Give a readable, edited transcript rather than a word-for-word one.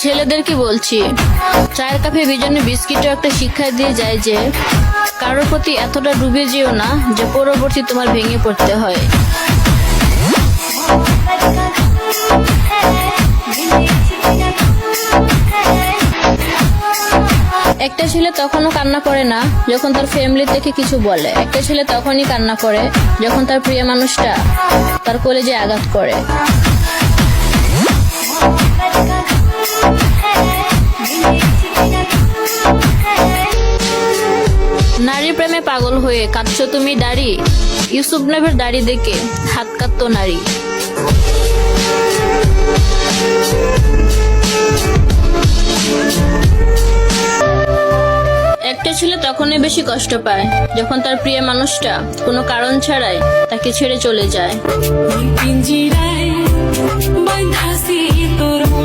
ছেলেদেরকে বলছি, চায়ের কাপে ভিজানো বিস্কিটও একটা শিক্ষা দিয়ে যায় যে কারোর প্রতি এতটা ডুবে যেও না যে পরবর্তী তোমার ভেঙে পড়তে হয়। একটা ছেলে তখনও কান্না করে না যখন তার ফ্যামিলি থেকে কিছু বলে। একটা ছেলে তখনই কান্না করে যখন তার প্রিয় মানুষটা তার কলেজে আঘাত করে। নারী প্রেমে পাগল হয়ে কাঁদছো তুমি দাড়ি, ইউসুফ নবীর দাড়ি দেখে হাত কাঁদতো নারী। একটা ছেলে তখনই বেশি কষ্ট পায় যখন তার প্রিয় মানুষটা কোনো কারণ ছাড়াই তাকে ছেড়ে চলে যায়।